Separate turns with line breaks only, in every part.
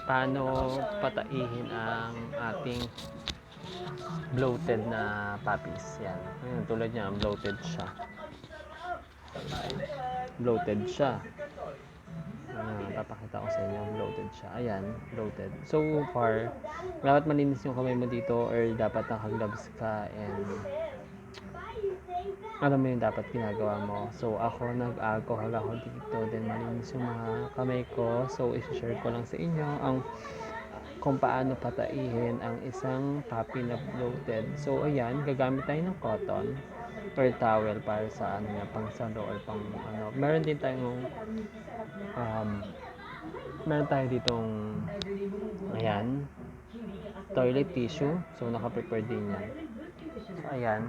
paano pataihin ang ating bloated na puppies. Yan. Ayan, tulad niya, bloated siya. Bloated siya. Papakita ko sa inyo, bloated siya. Ayan, bloated. So far, dapat malinis yung kamay mo dito or dapat naka-gloves ka and alam mo yung dapat ginagawa mo. So ako, nag-alcohol ako dito, then malinis yung mga kamay ko. So i-share ko lang sa inyo ang kung paano pataihin ang isang puppy na bloated. So ayan, gagamit tayo ng cotton or towel para sa ano niya, pang salo or pang ano. Meron din tayong meron tayo ditong ayan, toilet tissue. So naka-prepare din yan. So ayan.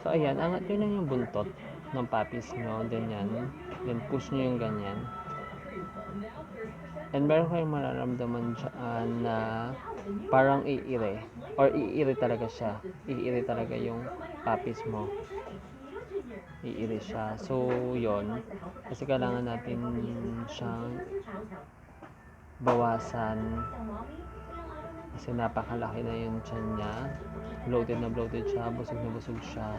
So ayan, angat nyo lang yung buntot ng puppies nyo. Ganyan. Then push nyo yung ganyan. And meron kayong mararamdaman dyan na parang iire. Or iire talaga siya. Iire talaga yung puppies mo. Iire siya. So yon. Kasi kailangan natin siyang bawasan. Kasi napakalaki na yung tiyan niya. Bloated na bloated siya. Busog na busog siya.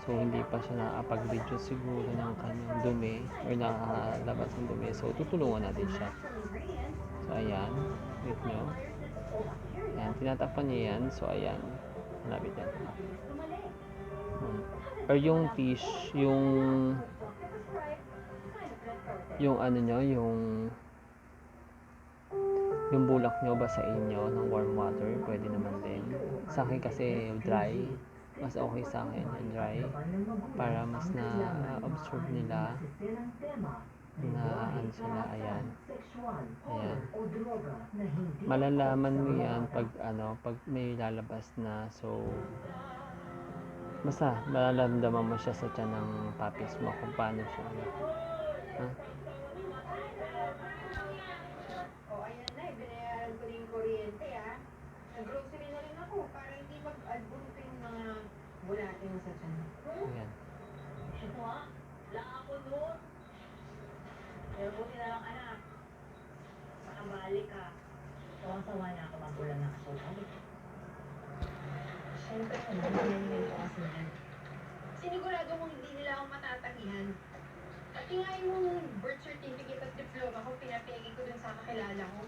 So hindi pa siya nakapag-reduce siguro ng kanyang dumi or nakalabas ng dumi. So tutulungan natin siya. So ayan, wait nyo. Ayan, tinatakpan niya yan. So ayan, malapit yan. Or yung yung ano nyo, yung bulak nyo basain nyo ng warm water, pwede naman din. Sa akin kasi dry, mas okay sa akin na dry para mas na-absorb nila na ano sila. Ayan, malalaman mo yan pag may lalabas na. So basta malalamdaman mo siya sa tiyan ng puppies mo kung paano siya
kuryente nag-grocery na rin ako para hindi mag-albunto yung mga bulate mo sa tiyan.
Ayan.
Ito lang ako doon. Pero buti na lang anak. Makabalik ka. Sawang-sawa na ako magulang na ako. Siyempre naman ko kasi yan. Sinigurado mong hindi nila ako matatagihan. Pati nga yung birth certificate at diploma ko, pinapigay ko dun sa kakilala ko.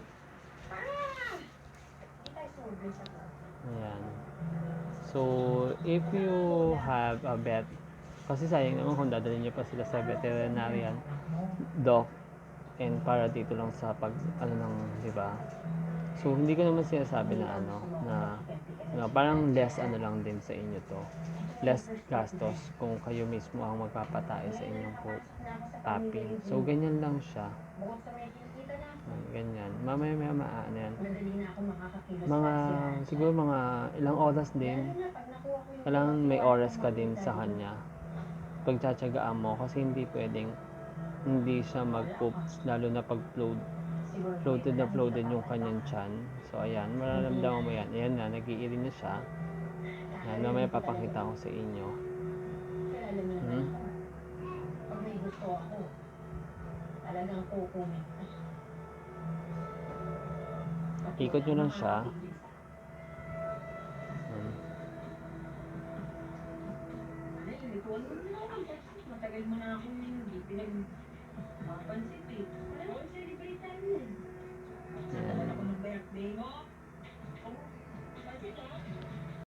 Ayan. So, if you have a pet, kasi sayang naman kung dadalhin nyo pa sila sa veterinarian doc and para dito lang sa pag di ba? So, hindi ko naman sinasabi na parang less lang din sa inyo to. Less gastos kung kayo mismo ang magpapatay sa inyong puppy. So, ganyan lang siya. Ganyan. Mamaya yan. Siguro mga ilang oras din. Kailangan may oras ka din sa kanya. Pagtsatsagaan mo kasi hindi pwedeng hindi siya mag-poops lalo na pag floated yung kanyang tiyan. So ayan, mararamdaman mo yan. Ayan na, nag-iiri na siya. Ayan, mamaya papakita ko sa inyo.
Pag may gusto ako, talagang kukunin.
Ikot nyo lang siya.
Matagal mo na akong hindi pinagpapansin